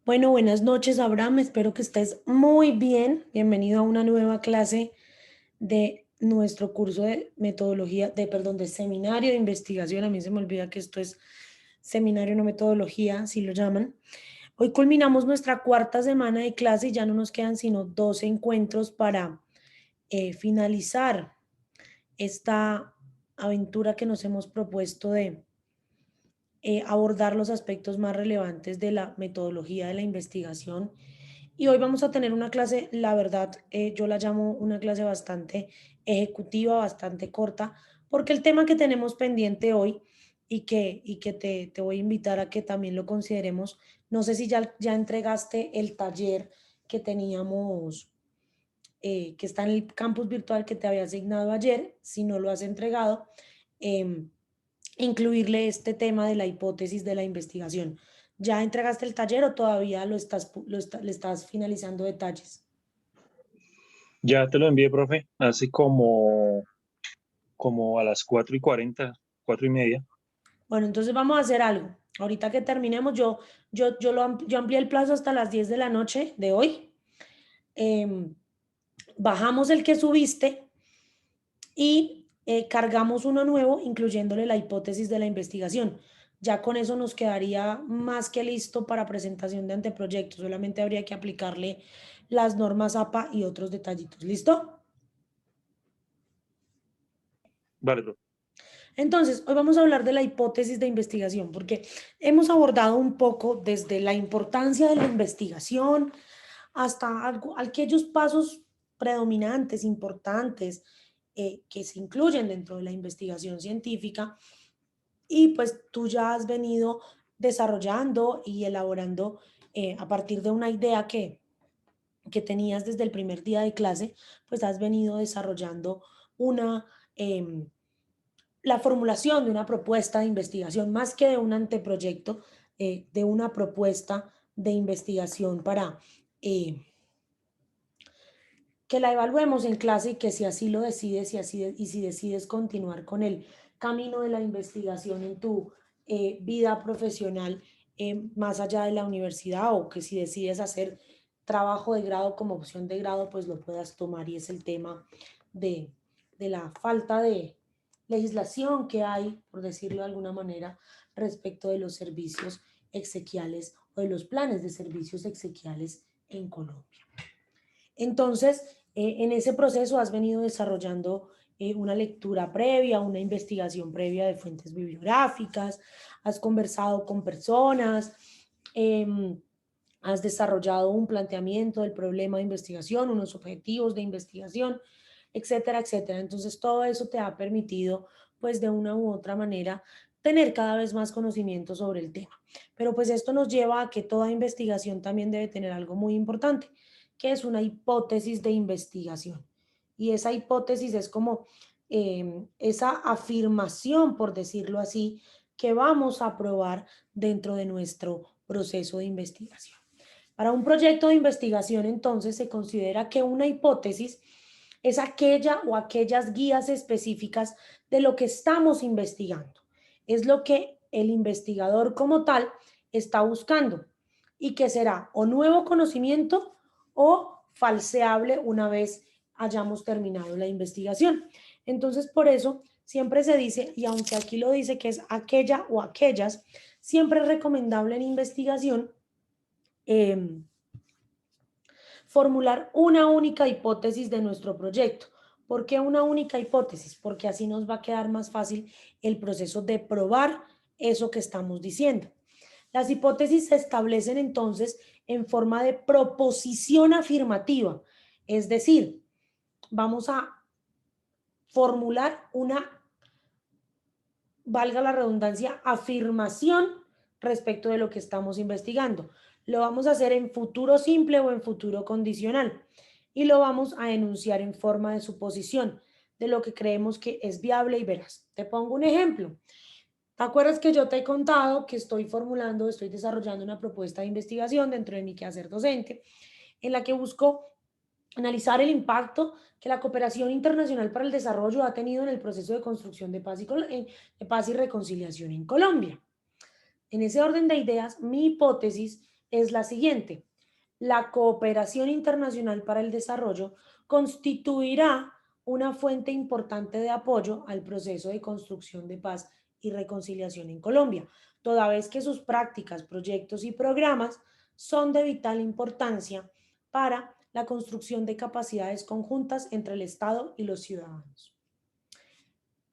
Bueno, buenas noches, Abraham. Espero que estés muy bien. Bienvenido a una nueva clase de nuestro curso de metodología, perdón, de seminario de investigación. A mí se me olvida que esto es seminario, no metodología, así lo llaman. Hoy culminamos nuestra cuarta semana de clase y ya no nos quedan sino 12 encuentros para finalizar esta aventura que nos hemos propuesto de abordar los aspectos más relevantes de la metodología de la investigación. Y hoy vamos a tener una clase, la verdad, yo la llamo una clase bastante ejecutiva, bastante corta, porque el tema que tenemos pendiente hoy y que te voy a invitar a que también lo consideremos, no sé si ya entregaste el taller que teníamos, que está en el campus virtual que te había asignado ayer, si no lo has entregado. em, Incluirle este tema de la hipótesis de la investigación. ¿Ya entregaste el taller o todavía le estás finalizando detalles? Ya te lo envié, profe, hace como a las 4:40, 4:30. Bueno, entonces vamos a hacer algo. Ahorita que terminemos, yo amplié el plazo hasta las 10 de la noche de hoy. Em, Bajamos el que subiste y cargamos uno nuevo, incluyéndole la hipótesis de la investigación. Ya con eso nos quedaría más que listo para presentación de anteproyectos. Solamente habría que aplicarle las normas APA y otros detallitos. ¿Listo? Vale, profe. Entonces, hoy vamos a hablar de la hipótesis de investigación, porque hemos abordado un poco desde la importancia de la investigación hasta aquellos pasos predominantes, importantes, que se incluyen dentro de la investigación científica. Y pues tú ya has venido desarrollando y elaborando a partir de una idea que tenías desde el primer día de clase, pues has venido desarrollando una, em, la formulación de una propuesta de investigación, más que de un anteproyecto, de una propuesta de investigación para que la evaluemos en clase y que si así lo decides y si decides continuar con el camino de la investigación en tu vida profesional, más allá de la universidad, o que si decides hacer trabajo de grado como opción de grado, pues lo puedas tomar. Y es el tema de, de la falta de legislación que hay, por decirlo de alguna manera, respecto de los servicios exequiales o de los planes de servicios exequiales en Colombia. Entonces, en ese proceso has venido desarrollando una lectura previa, una investigación previa de fuentes bibliográficas, has conversado con personas, eh, has desarrollado un planteamiento del problema de investigación, unos objetivos de investigación, etcétera, etcétera. Entonces, todo eso te ha permitido, pues, de una u otra manera, tener cada vez más conocimiento sobre el tema. Pero pues esto nos lleva a que toda investigación también debe tener algo muy importante, que es una hipótesis de investigación. Y esa hipótesis es como esa afirmación, por decirlo así, que vamos a probar dentro de nuestro proceso de investigación. Para un proyecto de investigación, entonces, se considera que una hipótesis es aquella o aquellas guías específicas de lo que estamos investigando. Es lo que el investigador como tal está buscando y que será o nuevo conocimiento o falseable una vez hayamos terminado la investigación. Entonces, por eso siempre se dice, y aunque aquí lo dice que es aquella o aquellas, siempre es recomendable en investigación eh, formular una única hipótesis de nuestro proyecto. ¿Por qué una única hipótesis? Porque así nos va a quedar más fácil el proceso de probar eso que estamos diciendo. Las hipótesis se establecen entonces en forma de proposición afirmativa, es decir, vamos a formular una, valga la redundancia, afirmación respecto de lo que estamos investigando. Lo vamos a hacer en futuro simple o en futuro condicional y lo vamos a enunciar en forma de suposición de lo que creemos que es viable y veraz. Te pongo un ejemplo. ¿Te acuerdas que yo te he contado que estoy desarrollando una propuesta de investigación dentro de mi quehacer docente en la que busco analizar el impacto que la cooperación internacional para el desarrollo ha tenido en el proceso de construcción de paz y reconciliación en Colombia? En ese orden de ideas, mi hipótesis es la siguiente. La cooperación internacional para el desarrollo constituirá una fuente importante de apoyo al proceso de construcción de paz y reconciliación en Colombia, toda vez que sus prácticas, proyectos y programas son de vital importancia para la construcción de capacidades conjuntas entre el Estado y los ciudadanos.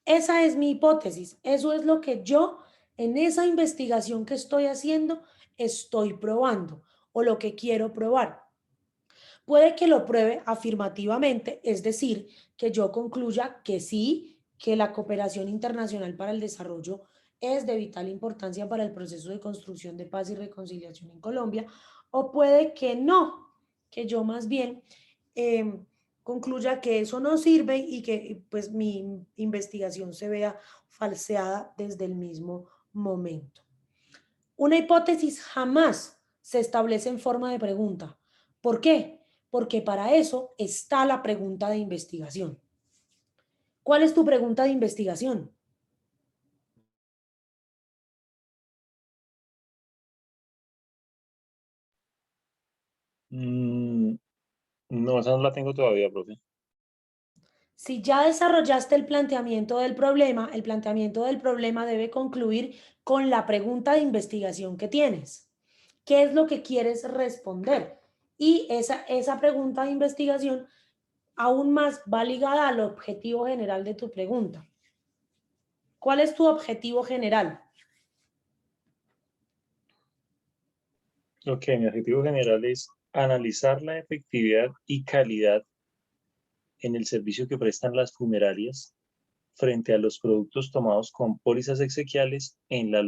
Esa es mi hipótesis, eso es lo que yo en esa investigación que estoy haciendo estoy probando o lo que quiero probar. Puede que lo pruebe afirmativamente, es decir, que yo concluya que sí, que la cooperación internacional para el desarrollo es de vital importancia para el proceso de construcción de paz y reconciliación en Colombia, o puede que no, que yo más bien concluya que eso no sirve y que pues mi investigación se vea falseada desde el mismo momento. Una hipótesis jamás se establece en forma de pregunta. ¿Por qué? Porque para eso está la pregunta de investigación. ¿Cuál es tu pregunta de investigación? Mm, no, esa no la tengo todavía, profe. Si ya desarrollaste el planteamiento del problema debe concluir con la pregunta de investigación que tienes. ¿Qué es lo que quieres responder? Y esa pregunta de investigación aún más va ligada al objetivo general de tu pregunta. ¿Cuál es tu objetivo general? Ok, mi objetivo general es analizar la efectividad y calidad en el servicio que prestan las funerarias frente a los productos tomados con pólizas exequiales en la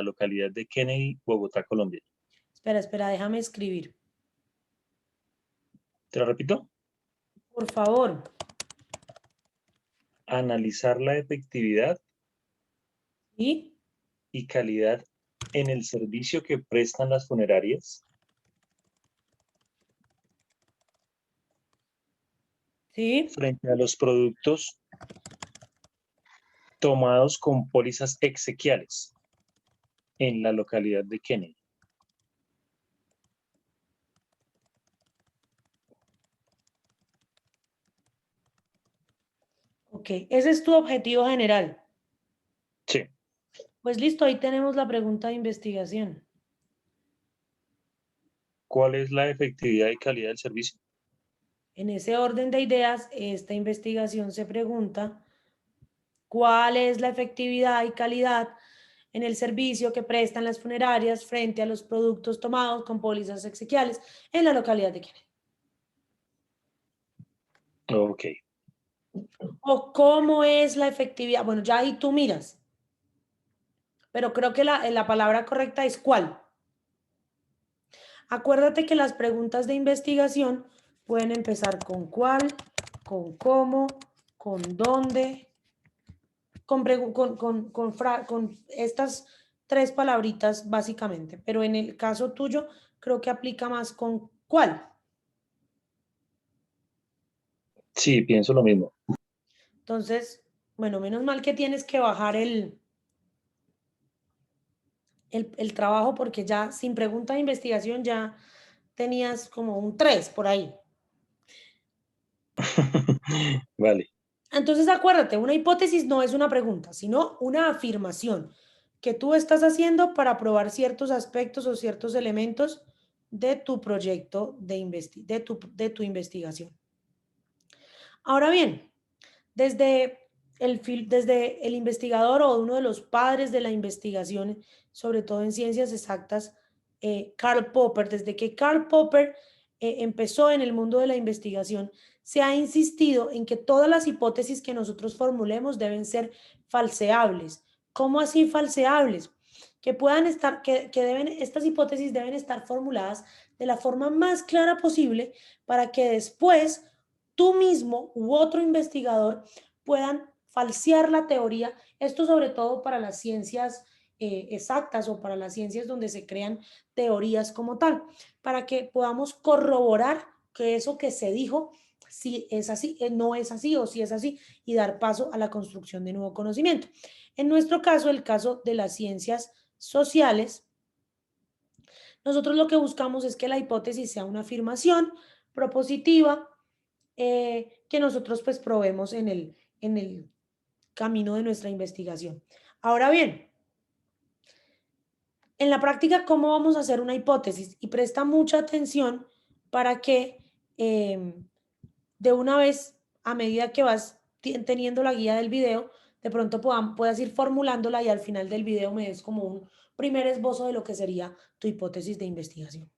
localidad de Kennedy, Bogotá, Colombia. Espera, déjame escribir. ¿Te lo repito? Por favor. Analizar la efectividad ¿Sí? y calidad en el servicio que prestan las funerarias ¿Sí? frente a los productos tomados con pólizas exequiales en la localidad de Kennedy. Ok, ese es tu objetivo general. Sí. Pues listo, ahí tenemos la pregunta de investigación. ¿Cuál es la efectividad y calidad del servicio? En ese orden de ideas, esta investigación se pregunta cuál es la efectividad y calidad en el servicio que prestan las funerarias frente a los productos tomados con pólizas exequiales en la localidad de Kennedy. Ok. O cómo es la efectividad. Bueno, ya ahí tú miras, pero creo que la palabra correcta es cuál. Acuérdate que las preguntas de investigación pueden empezar con cuál, con cómo, con dónde, con estas tres palabritas básicamente, pero en el caso tuyo creo que aplica más con cuál. Sí, pienso lo mismo. Entonces, bueno, menos mal que tienes que bajar el trabajo porque ya sin pregunta de investigación ya tenías como un 3 por ahí. Vale. Entonces, acuérdate, una hipótesis no es una pregunta, sino una afirmación que tú estás haciendo para probar ciertos aspectos o ciertos elementos de tu proyecto de tu investigación. Ahora bien, desde el investigador o uno de los padres de la investigación, sobre todo en ciencias exactas, Karl Popper, desde que Karl Popper empezó en el mundo de la investigación, se ha insistido en que todas las hipótesis que nosotros formulemos deben ser falseables. ¿Cómo así falseables? Que puedan estar, que deben, estas hipótesis deben estar formuladas de la forma más clara posible para que después tú mismo u otro investigador puedan falsear la teoría, esto sobre todo para las ciencias exactas o para las ciencias donde se crean teorías como tal, para que podamos corroborar que eso que se dijo, si es así, no es así o si es así, y dar paso a la construcción de nuevo conocimiento. En nuestro caso, el caso de las ciencias sociales, Nosotros lo que buscamos es que la hipótesis sea una afirmación propositiva que nosotros pues probemos en el camino de nuestra investigación. Ahora bien, en la práctica, ¿cómo vamos a hacer una hipótesis? Y presta mucha atención para que de una vez, a medida que vas teniendo la guía del video, de pronto puedas ir formulándola y al final del video me des como un primer esbozo de lo que sería tu hipótesis de investigación.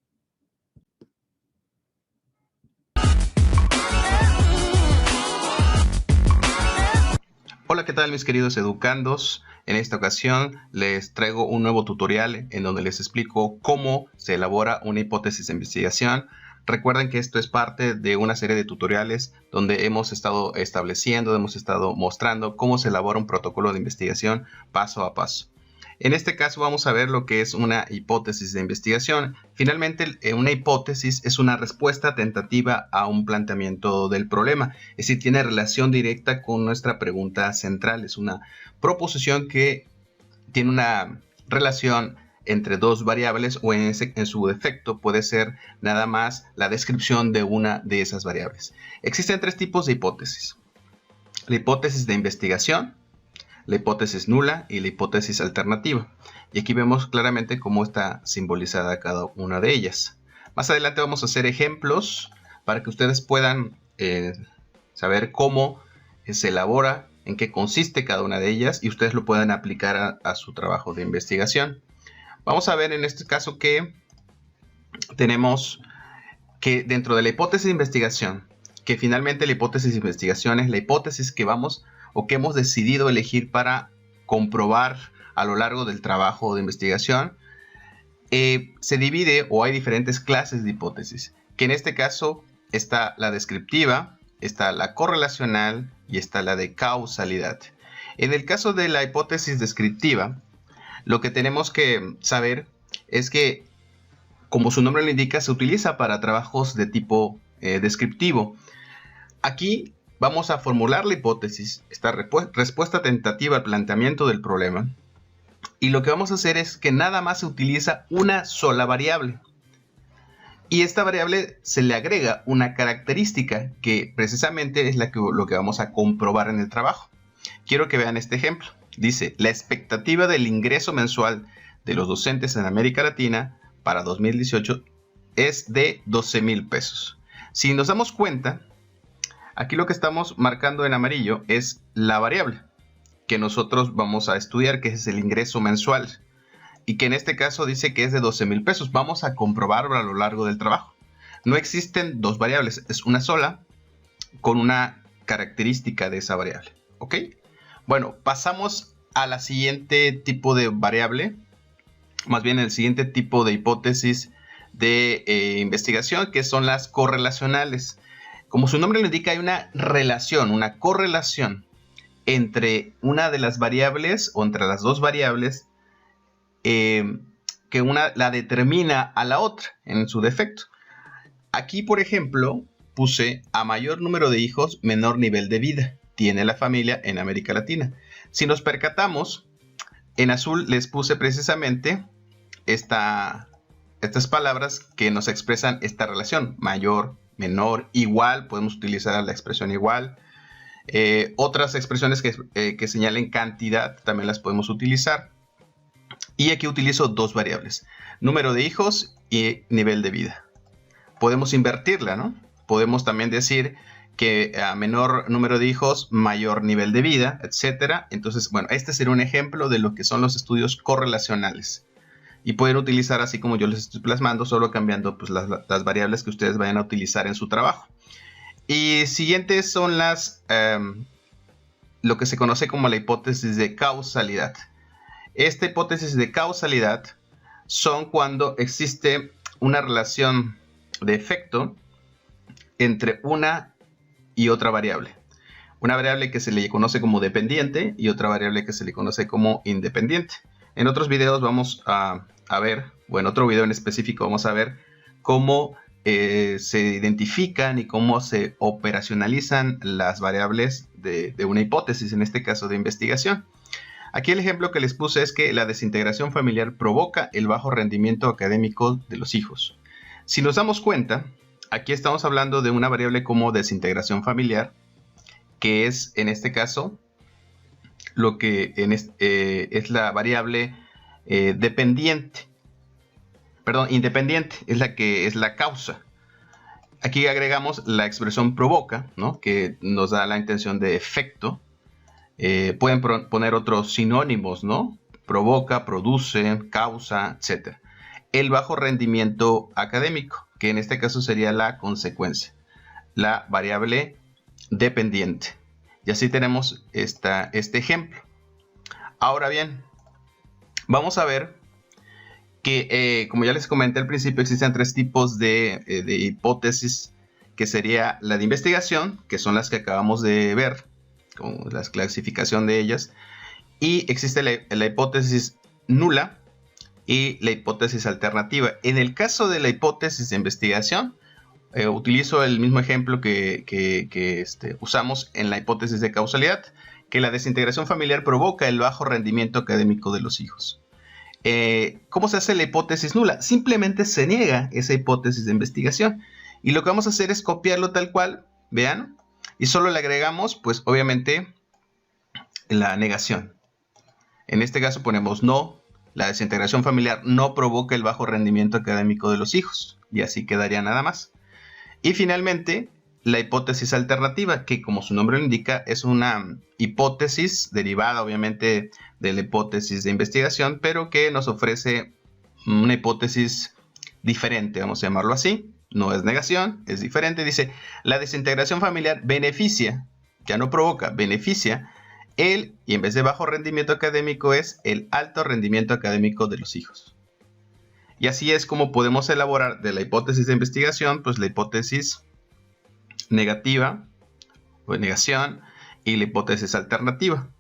Hola, ¿qué tal mis queridos educandos? En esta ocasión les traigo un nuevo tutorial en donde les explico cómo se elabora una hipótesis de investigación. Recuerden que esto es parte de una serie de tutoriales donde hemos estado estableciendo, hemos estado mostrando cómo se elabora un protocolo de investigación paso a paso. En este caso vamos a ver lo que es una hipótesis de investigación. Finalmente, una hipótesis es una respuesta tentativa a un planteamiento del problema. Es decir, tiene relación directa con nuestra pregunta central. Es una proposición que tiene una relación entre dos variables o en su defecto puede ser nada más la descripción de una de esas variables. Existen tres tipos de hipótesis. La hipótesis de investigación, la hipótesis nula y la hipótesis alternativa. Y aquí vemos claramente cómo está simbolizada cada una de ellas. Más adelante vamos a hacer ejemplos para que ustedes puedan saber cómo se elabora, en qué consiste cada una de ellas y ustedes lo puedan aplicar a su trabajo de investigación. Vamos a ver en este caso que tenemos que dentro de la hipótesis de investigación, que finalmente la hipótesis de investigación es la hipótesis que vamos o que hemos decidido elegir para comprobar a lo largo del trabajo de investigación, se divide o hay diferentes clases de hipótesis, que en este caso está la descriptiva, está la correlacional y está la de causalidad. En el caso de la hipótesis descriptiva, lo que tenemos que saber es que, como su nombre lo indica, se utiliza para trabajos de tipo descriptivo. Aquí vamos a formular la hipótesis, esta respuesta tentativa al planteamiento del problema. Y lo que vamos a hacer es que nada más se utiliza una sola variable. Y esta variable se le agrega una característica que precisamente es lo que vamos a comprobar en el trabajo. Quiero que vean este ejemplo. Dice, la expectativa del ingreso mensual de los docentes en América Latina para 2018 es de 12,000 pesos. Si nos damos cuenta, aquí lo que estamos marcando en amarillo es la variable que nosotros vamos a estudiar, que es el ingreso mensual. Y que en este caso dice que es de 12,000 pesos. Vamos a comprobarlo a lo largo del trabajo. No existen dos variables, es una sola con una característica de esa variable. ¿Ok? Bueno, pasamos a la siguiente tipo de variable, más bien el siguiente tipo de hipótesis de investigación, que son las correlacionales. Como su nombre lo indica, hay una relación, una correlación entre una de las variables o entre las dos variables que una la determina a la otra en su defecto. Aquí, por ejemplo, puse a mayor número de hijos, menor nivel de vida tiene la familia en América Latina. Si nos percatamos, en azul les puse precisamente estas palabras que nos expresan esta relación. Mayor, menor, igual, podemos utilizar la expresión igual. Otras expresiones que señalen cantidad también las podemos utilizar. Y aquí utilizo dos variables, número de hijos y nivel de vida. Podemos invertirla, ¿no? Podemos también decir que a menor número de hijos, mayor nivel de vida, etc. Entonces, bueno, este sería un ejemplo de lo que son los estudios correlacionales. Y pueden utilizar así como yo les estoy plasmando, solo cambiando pues, las variables que ustedes vayan a utilizar en su trabajo. Y siguientes son lo que se conoce como la hipótesis de causalidad. Esta hipótesis de causalidad son cuando existe una relación de efecto entre una y otra variable. Una variable que se le conoce como dependiente y otra variable que se le conoce como independiente. En otros videos vamos a ver, o en otro video en específico vamos a ver cómo se identifican y cómo se operacionalizan las variables de una hipótesis, en este caso de investigación. Aquí el ejemplo que les puse es que la desintegración familiar provoca el bajo rendimiento académico de los hijos. Si nos damos cuenta, aquí estamos hablando de una variable como desintegración familiar, que es en este caso lo que es la variable independiente, es la que es la causa. Aquí agregamos la expresión provoca, ¿no? Que nos da la intención de efecto. Pueden poner otros sinónimos, ¿no? Provoca, produce, causa, etc. El bajo rendimiento académico, que en este caso sería la consecuencia, la variable dependiente. Y así tenemos este ejemplo. Ahora bien, vamos a ver que, como ya les comenté al principio, existen tres tipos de hipótesis, que sería la de investigación, que son las que acabamos de ver, con la clasificación de ellas, y existe la hipótesis nula y la hipótesis alternativa. En el caso de la hipótesis de investigación, utilizo el mismo ejemplo que usamos en la hipótesis de causalidad, que la desintegración familiar provoca el bajo rendimiento académico de los hijos. ¿Cómo se hace la hipótesis nula? Simplemente se niega esa hipótesis de investigación. Y lo que vamos a hacer es copiarlo tal cual, vean, y solo le agregamos, pues obviamente, la negación. En este caso ponemos no, la desintegración familiar no provoca el bajo rendimiento académico de los hijos. Y así quedaría nada más. Y finalmente, la hipótesis alternativa, que como su nombre lo indica, es una hipótesis derivada obviamente de la hipótesis de investigación, pero que nos ofrece una hipótesis diferente, vamos a llamarlo así. No es negación, es diferente. Dice, la desintegración familiar beneficia, ya no provoca, beneficia y en vez de bajo rendimiento académico es el alto rendimiento académico de los hijos. Y así es como podemos elaborar de la hipótesis de investigación, pues la hipótesis negativa o negación y la hipótesis alternativa.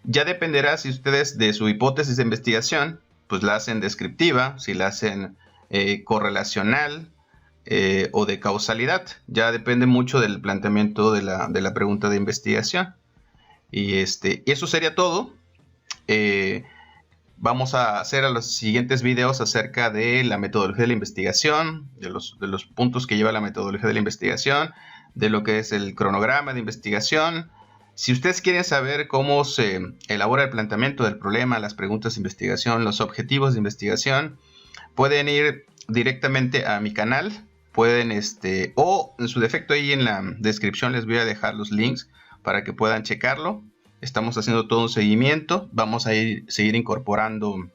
Ya dependerá si ustedes de su hipótesis de investigación, pues la hacen descriptiva, si la hacen correlacional o de causalidad. Ya depende mucho del planteamiento de la pregunta de investigación. Y eso sería todo. Vamos a hacer a los siguientes videos acerca de la metodología de la investigación, de los puntos que lleva la metodología de la investigación, de lo que es el cronograma de investigación. Si ustedes quieren saber cómo se elabora el planteamiento del problema, las preguntas de investigación, los objetivos de investigación, pueden ir directamente a mi canal, pueden o en su defecto ahí en la descripción les voy a dejar los links para que puedan checarlo. Estamos haciendo todo un seguimiento, vamos a seguir incorporando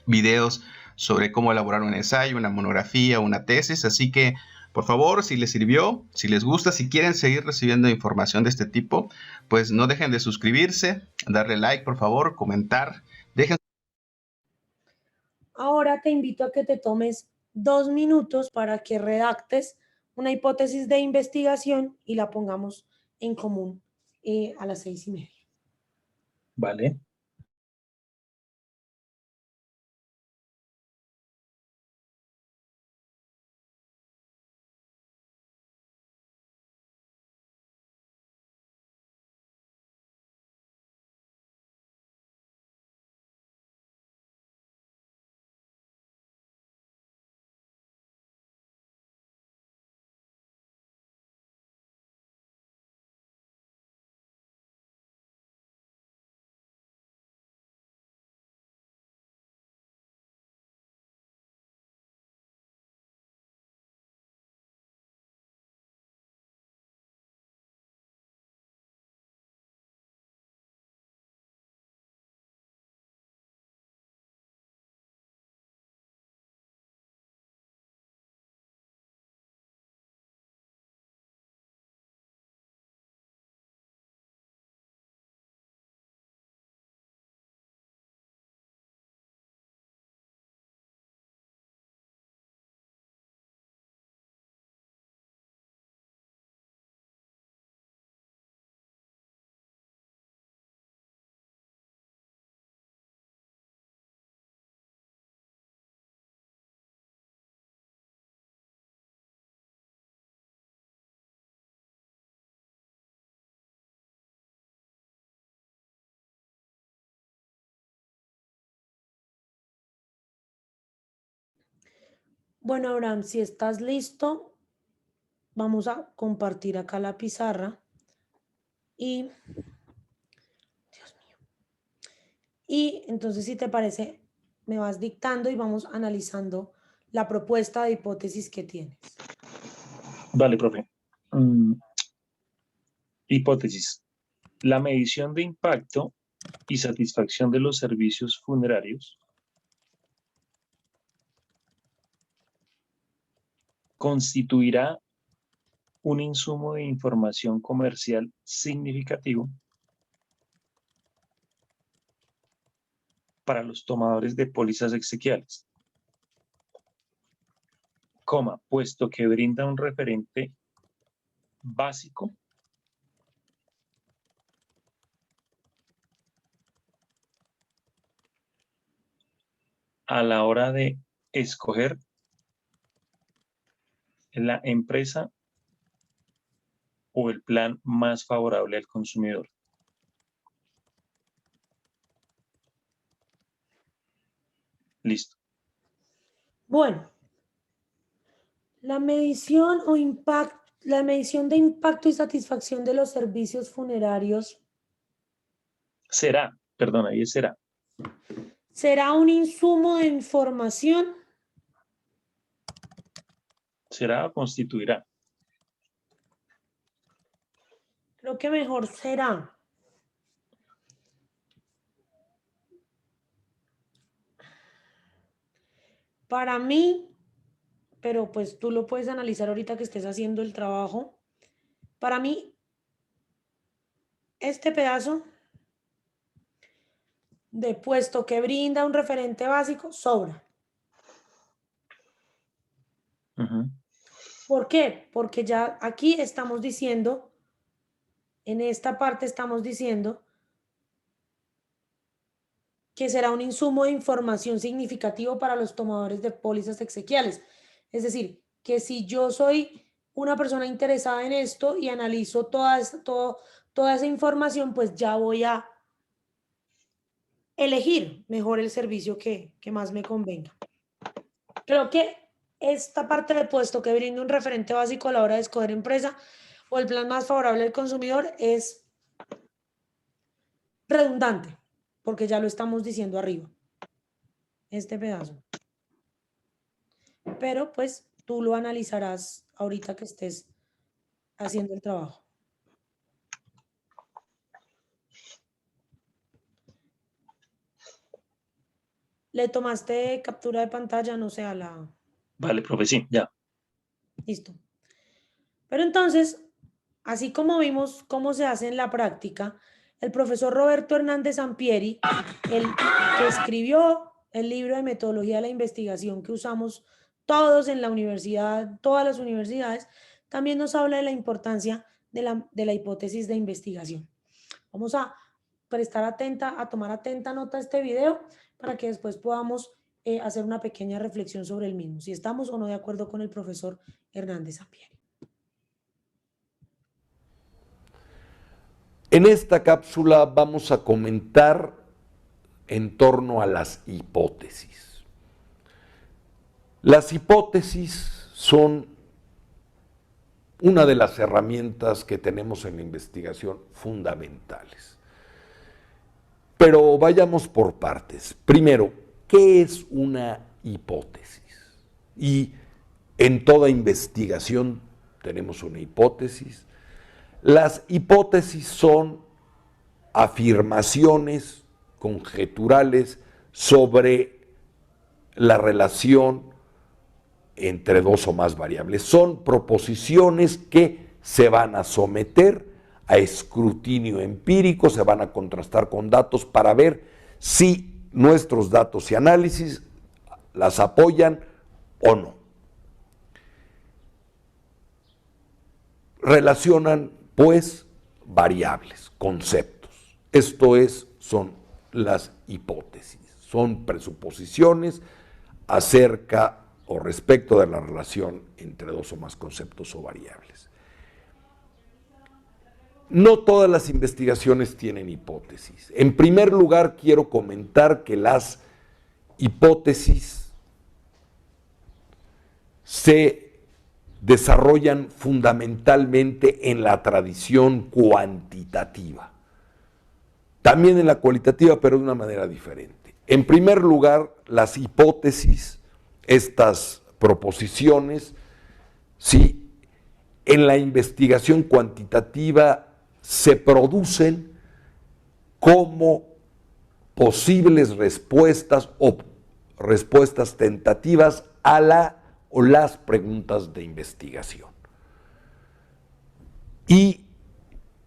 videos sobre cómo elaborar un ensayo, una monografía, una tesis, así que por favor, si les sirvió, si les gusta, si quieren seguir recibiendo información de este tipo, pues no dejen de suscribirse, darle like, por favor, comentar, dejen. Ahora te invito a que te tomes 2 minutos para que redactes una hipótesis de investigación y la pongamos en común a las 6:30. Vale. Bueno, Abraham, si estás listo, vamos a compartir acá la pizarra y, Dios mío, y entonces si te parece, me vas dictando y vamos analizando la propuesta de hipótesis que tienes. Vale, profe. Mm, hipótesis. La medición de impacto y satisfacción de los servicios funerarios constituirá un insumo de información comercial significativo para los tomadores de pólizas exequiales, puesto que brinda un referente básico a la hora de escoger la empresa o el plan más favorable al consumidor. Listo. Bueno, la medición de impacto y satisfacción de los servicios funerarios Será, perdón, ahí será. será un insumo de información. Será o constituirá. Creo que mejor será. Para mí, pero pues tú lo puedes analizar ahorita que estés haciendo el trabajo. Para mí, este pedazo de puesto que brinda un referente básico sobra. ¿Por qué? Porque ya aquí estamos diciendo, en esta parte estamos diciendo que será un insumo de información significativo para los tomadores de pólizas exequiales. Es decir, que si yo soy una persona interesada en esto y analizo toda esa información, pues ya voy a elegir mejor el servicio que más me convenga. Creo que esta parte de puesto que brinda un referente básico a la hora de escoger empresa o el plan más favorable al consumidor es redundante, porque ya lo estamos diciendo arriba. Este pedazo. Pero pues tú lo analizarás ahorita que estés haciendo el trabajo. ¿Le tomaste captura de pantalla? No sé, a la... Vale, profe, sí, ya. Listo. Pero entonces, así como vimos cómo se hace en la práctica, el profesor Roberto Hernández Sampieri, el que escribió el libro de metodología de la investigación que usamos todos en la universidad, todas las universidades, también nos habla de la importancia de la hipótesis de investigación. Vamos a tomar atenta nota de este video para que después podamos hacer una pequeña reflexión sobre el mismo, si estamos o no de acuerdo con el profesor Hernández Sampieri. En esta cápsula vamos a comentar en torno a las hipótesis. Las hipótesis son una de las herramientas que tenemos en la investigación fundamentales. Pero vayamos por partes. Primero, ¿qué es una hipótesis? Y en toda investigación tenemos una hipótesis. Las hipótesis son afirmaciones conjeturales sobre la relación entre dos o más variables. Son proposiciones que se van a someter a escrutinio empírico, se van a contrastar con datos para ver si nuestros datos y análisis las apoyan o no. Relacionan, pues, variables, conceptos. Esto son las hipótesis, son presuposiciones acerca o respecto de la relación entre dos o más conceptos o variables. No todas las investigaciones tienen hipótesis. En primer lugar, quiero comentar que las hipótesis se desarrollan fundamentalmente en la tradición cuantitativa. También en la cualitativa, pero de una manera diferente. En primer lugar, las hipótesis, estas proposiciones, sí, en la investigación cuantitativa se producen como posibles respuestas o respuestas tentativas a la o las preguntas de investigación. Y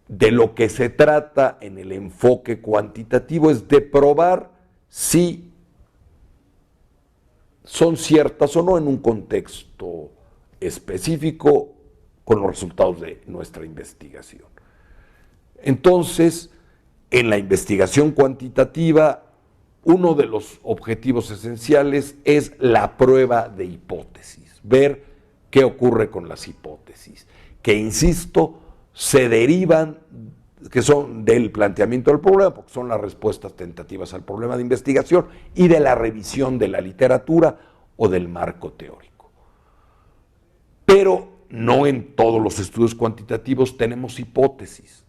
de lo que se trata en el enfoque cuantitativo es de probar si son ciertas o no en un contexto específico con los resultados de nuestra investigación. Entonces, en la investigación cuantitativa, uno de los objetivos esenciales es la prueba de hipótesis, ver qué ocurre con las hipótesis, que insisto, se derivan, que son del planteamiento del problema, porque son las respuestas tentativas al problema de investigación, y de la revisión de la literatura o del marco teórico. Pero no en todos los estudios cuantitativos tenemos hipótesis.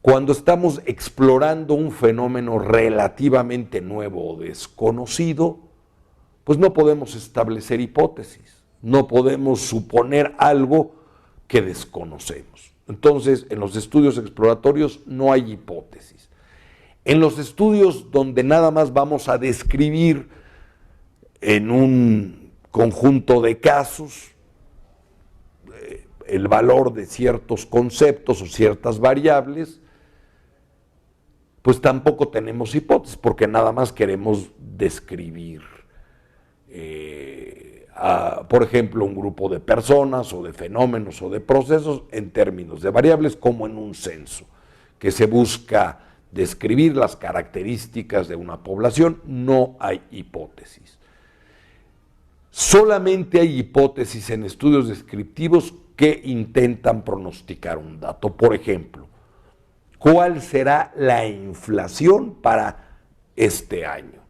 Cuando estamos explorando un fenómeno relativamente nuevo o desconocido, pues no podemos establecer hipótesis, no podemos suponer algo que desconocemos. Entonces, en los estudios exploratorios no hay hipótesis. En los estudios donde nada más vamos a describir en un conjunto de casos el valor de ciertos conceptos o ciertas variables, pues tampoco tenemos hipótesis, porque nada más queremos describir, por ejemplo, un grupo de personas o de fenómenos o de procesos en términos de variables, como en un censo, que se busca describir las características de una población. No hay hipótesis. Solamente hay hipótesis en estudios descriptivos que intentan pronosticar un dato. Por ejemplo, ¿cuál será la inflación para este año?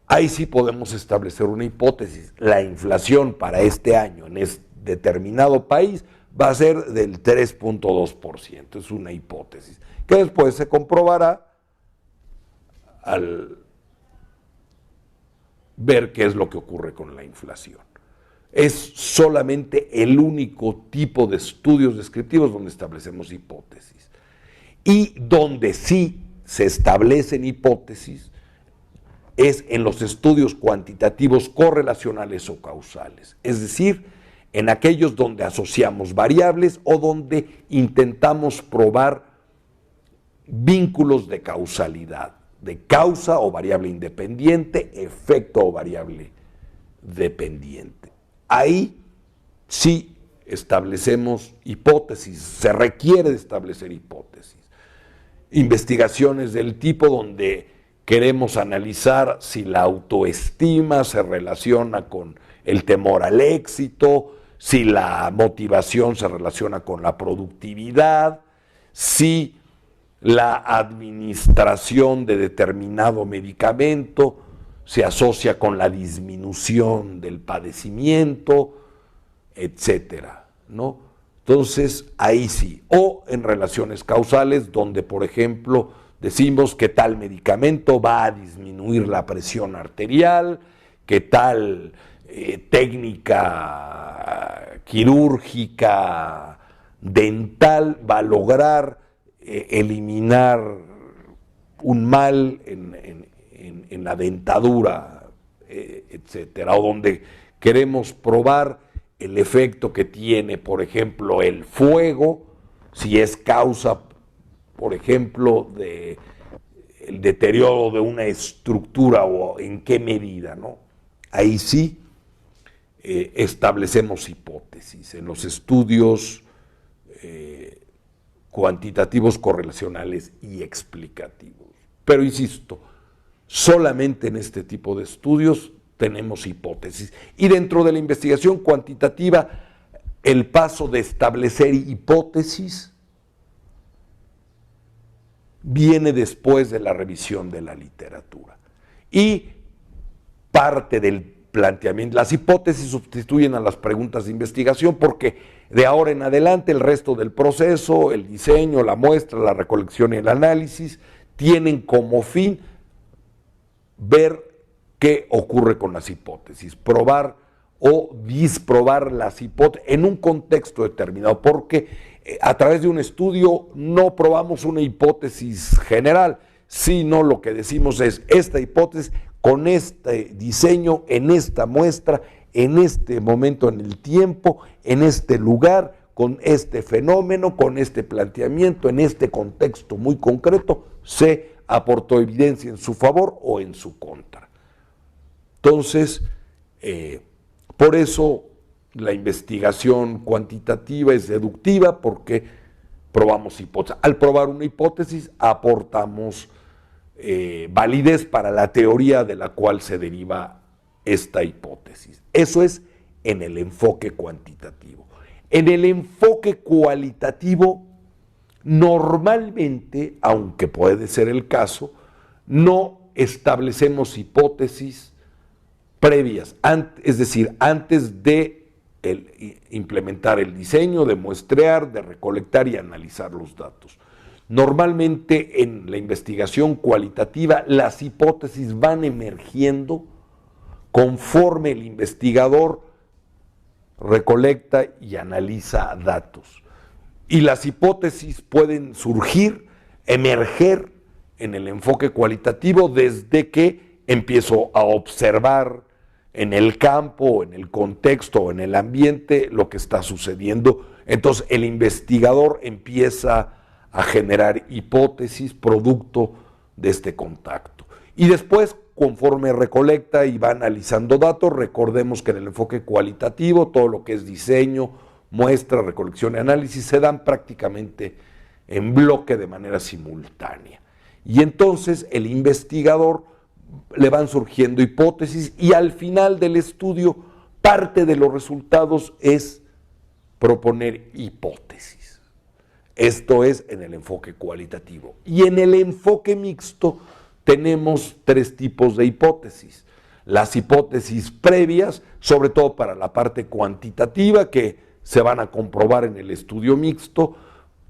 Ahí sí podemos establecer una hipótesis. La inflación para este año en este determinado país va a ser del 3.2%. Es una hipótesis que después se comprobará al ver qué es lo que ocurre con la inflación. Es solamente el único tipo de estudios descriptivos donde establecemos hipótesis. Y donde sí se establecen hipótesis es en los estudios cuantitativos correlacionales o causales, es decir, en aquellos donde asociamos variables o donde intentamos probar vínculos de causalidad, de causa o variable independiente, efecto o variable dependiente. Ahí sí establecemos hipótesis, se requiere de establecer hipótesis. Investigaciones del tipo donde queremos analizar si la autoestima se relaciona con el temor al éxito, si la motivación se relaciona con la productividad, si la administración de determinado medicamento se asocia con la disminución del padecimiento, etcétera, ¿no? Entonces, ahí sí. O en relaciones causales, donde, por ejemplo, decimos que tal medicamento va a disminuir la presión arterial, que tal técnica quirúrgica dental va a lograr eliminar un mal en la dentadura, etcétera. O donde queremos probar el efecto que tiene, por ejemplo, el fuego, si es causa, por ejemplo, del deterioro de una estructura o en qué medida, ¿no? Ahí sí establecemos hipótesis en los estudios cuantitativos, correlacionales y explicativos. Pero insisto, solamente en este tipo de estudios tenemos hipótesis. Y dentro de la investigación cuantitativa, el paso de establecer hipótesis viene después de la revisión de la literatura. Y parte del planteamiento. Las hipótesis sustituyen a las preguntas de investigación porque de ahora en adelante el resto del proceso, el diseño, la muestra, la recolección y el análisis, tienen como fin ver qué ocurre con las hipótesis, probar o disprobar las hipótesis en un contexto determinado, porque a través de un estudio no probamos una hipótesis general, sino lo que decimos es esta hipótesis con este diseño, en esta muestra, en este momento en el tiempo, en este lugar, con este fenómeno, con este planteamiento, en este contexto muy concreto, se aportó evidencia en su favor o en su contra. Entonces, por eso la investigación cuantitativa es deductiva, porque probamos hipótesis. Al probar una hipótesis aportamos validez para la teoría de la cual se deriva esta hipótesis. Eso es en el enfoque cuantitativo. En el enfoque cualitativo, normalmente, aunque puede ser el caso, no establecemos hipótesis previas, es decir, antes de implementar el diseño, de muestrear, de recolectar y analizar los datos. Normalmente en la investigación cualitativa las hipótesis van emergiendo conforme el investigador recolecta y analiza datos. Y las hipótesis pueden surgir, emerger en el enfoque cualitativo desde que empiezo a observar en el campo, en el contexto, en el ambiente lo que está sucediendo. Entonces el investigador empieza a generar hipótesis producto de este contacto. Y después, conforme recolecta y va analizando datos, recordemos que en el enfoque cualitativo todo lo que es diseño, muestra, recolección y análisis se dan prácticamente en bloque de manera simultánea. Y entonces el investigador le van surgiendo hipótesis y al final del estudio parte de los resultados es proponer hipótesis. Esto es en el enfoque cualitativo. Y en el enfoque mixto tenemos tres tipos de hipótesis. Las hipótesis previas, sobre todo para la parte cuantitativa, que se van a comprobar en el estudio mixto,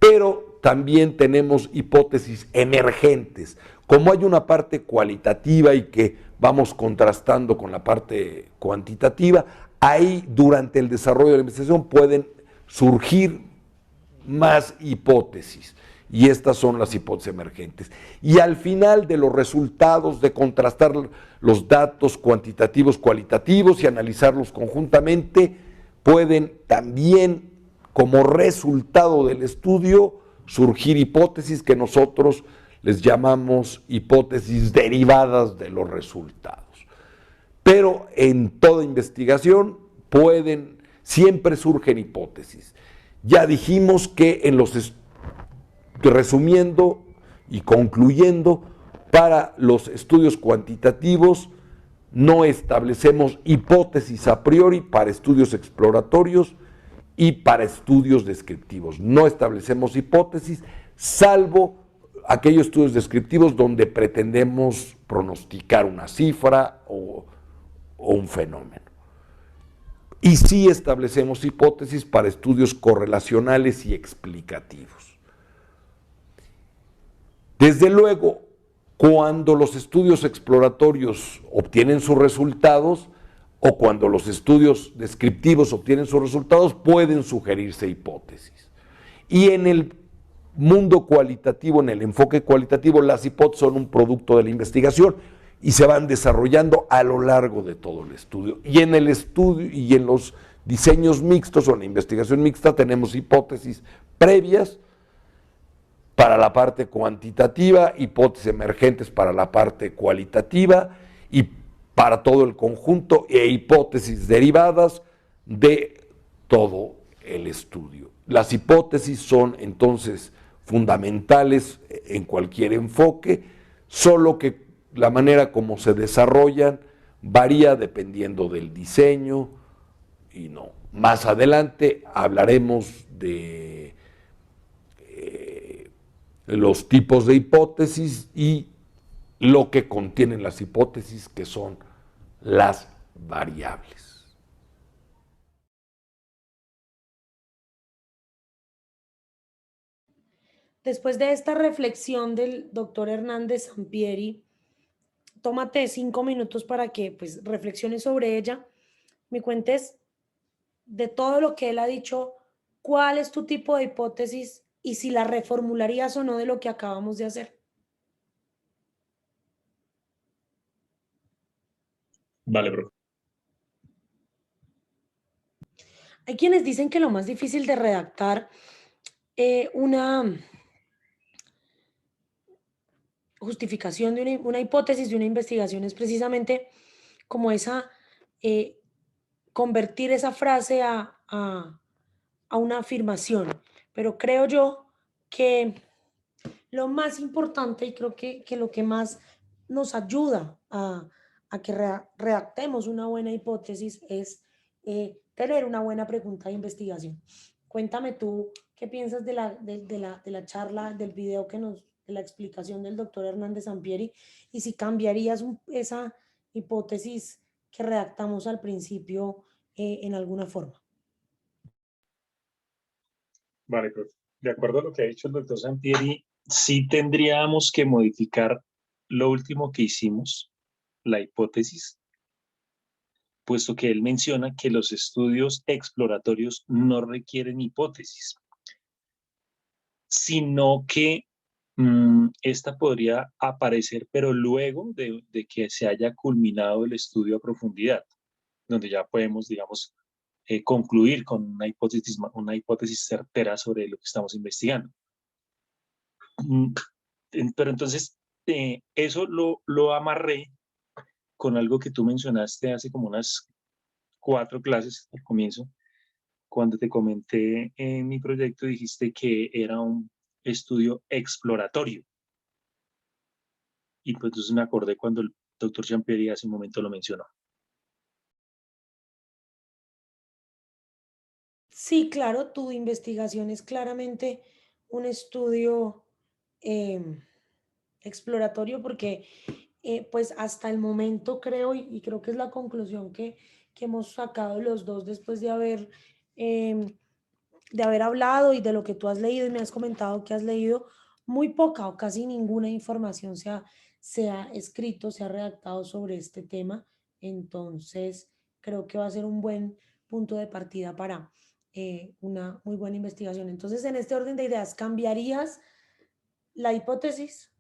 pero también tenemos hipótesis emergentes. Como hay una parte cualitativa y que vamos contrastando con la parte cuantitativa, ahí durante el desarrollo de la investigación pueden surgir más hipótesis. Y estas son las hipótesis emergentes. Y al final de los resultados de contrastar los datos cuantitativos, cualitativos y analizarlos conjuntamente, pueden también, como resultado del estudio, surgir hipótesis que nosotros les llamamos hipótesis derivadas de los resultados. Pero en toda investigación siempre surgen hipótesis. Ya dijimos que resumiendo y concluyendo, para los estudios cuantitativos no establecemos hipótesis a priori para estudios exploratorios y para estudios descriptivos. No establecemos hipótesis, salvo aquellos estudios descriptivos donde pretendemos pronosticar una cifra o un fenómeno. Y sí establecemos hipótesis para estudios correlacionales y explicativos. Desde luego, cuando los estudios exploratorios obtienen sus resultados o cuando los estudios descriptivos obtienen sus resultados, pueden sugerirse hipótesis. Y en el mundo cualitativo, en el enfoque cualitativo, las hipótesis son un producto de la investigación y se van desarrollando a lo largo de todo el estudio. Y en el estudio y en los diseños mixtos o en la investigación mixta tenemos hipótesis previas para la parte cuantitativa, hipótesis emergentes para la parte cualitativa y para todo el conjunto e hipótesis derivadas de todo el estudio. Las hipótesis son entonces fundamentales en cualquier enfoque, solo que la manera como se desarrollan varía dependiendo del diseño y no. Más adelante hablaremos de los tipos de hipótesis y lo que contienen las hipótesis, que son las variables. Después de esta reflexión del doctor Hernández Sampieri, tómate 5 minutos para que pues reflexiones sobre ella, me cuentes de todo lo que él ha dicho, cuál es tu tipo de hipótesis y si la reformularías o no de lo que acabamos de hacer. Vale, profe. Hay quienes dicen que lo más difícil de redactar una justificación de una hipótesis de una investigación es precisamente como esa, convertir esa frase a una afirmación. Pero creo yo que lo más importante y creo que lo que más nos ayuda a que redactemos una buena hipótesis es tener una buena pregunta de investigación. Cuéntame tú qué piensas de la charla, del video de la explicación del doctor Hernández Sampieri y si cambiarías esa hipótesis que redactamos al principio en alguna forma. Vale, profe. De acuerdo a lo que ha dicho el doctor Sampieri, sí tendríamos que modificar lo último que hicimos, la hipótesis, puesto que él menciona que los estudios exploratorios no requieren hipótesis, sino que esta podría aparecer, pero luego de que se haya culminado el estudio a profundidad, donde ya podemos, digamos, concluir con una hipótesis certera sobre lo que estamos investigando. Pero entonces, eso lo amarré con algo que tú mencionaste hace como unas 4 clases al comienzo, cuando te comenté en mi proyecto, dijiste que era un estudio exploratorio. Y pues entonces me acordé cuando el doctor Sampieri hace un momento lo mencionó. Sí, claro, tu investigación es claramente un estudio exploratorio porque pues hasta el momento creo y creo que es la conclusión que hemos sacado los dos después de haber hablado y de lo que tú has leído y me has comentado que has leído, muy poca o casi ninguna información se ha escrito, se ha redactado sobre este tema. Entonces, creo que va a ser un buen punto de partida para una muy buena investigación. Entonces, en este orden de ideas, ¿cambiarías la hipótesis?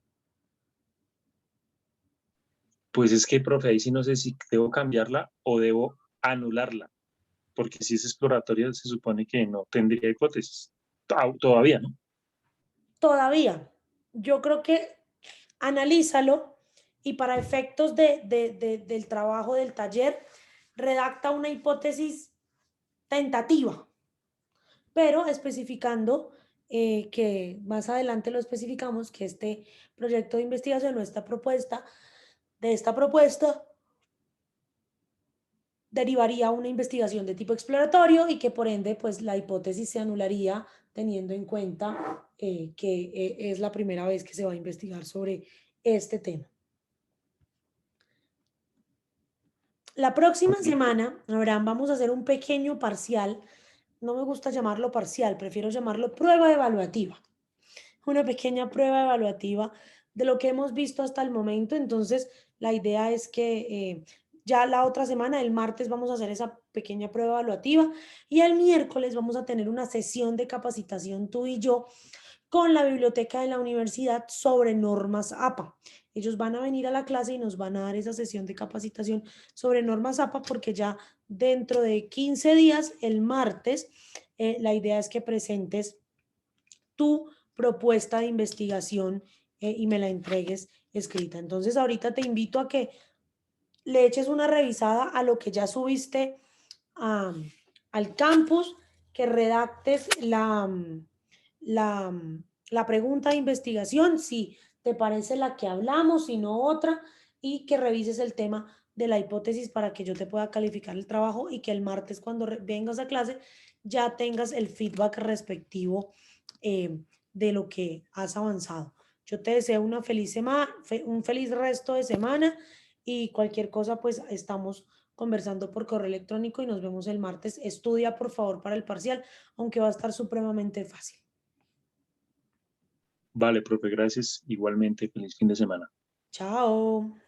Pues es que, profe, ahí sí no sé si debo cambiarla o debo anularla, porque si es exploratoria se supone que no tendría hipótesis. Todavía, ¿no? Todavía. Yo creo que analízalo y para efectos del trabajo del taller, redacta una hipótesis tentativa, pero especificando que más adelante lo especificamos, que este proyecto de investigación o de esta propuesta derivaría una investigación de tipo exploratorio y que por ende pues la hipótesis se anularía teniendo en cuenta que es la primera vez que se va a investigar sobre este tema. La próxima semana, Abraham, vamos a hacer un pequeño parcial. No me gusta llamarlo parcial, prefiero llamarlo prueba evaluativa. Una pequeña prueba evaluativa de lo que hemos visto hasta el momento. Entonces, la idea es que ya la otra semana, el martes, vamos a hacer esa pequeña prueba evaluativa y el miércoles vamos a tener una sesión de capacitación tú y yo con la biblioteca de la universidad sobre normas APA. Ellos van a venir a la clase y nos van a dar esa sesión de capacitación sobre normas APA porque ya dentro de 15 días, el martes, la idea es que presentes tu propuesta de investigación y me la entregues escrita. Entonces, ahorita te invito a que le eches una revisada a lo que ya subiste al campus, que redactes la, la pregunta de investigación, si te parece la que hablamos, si no otra, y que revises el tema de la hipótesis para que yo te pueda calificar el trabajo y que el martes cuando vengas a clase ya tengas el feedback respectivo de lo que has avanzado. Yo te deseo una feliz semana, un feliz resto de semana y cualquier cosa, pues estamos conversando por correo electrónico y nos vemos el martes. Estudia, por favor, para el parcial, aunque va a estar supremamente fácil. Vale, profe, gracias. Igualmente, feliz fin de semana. Chao.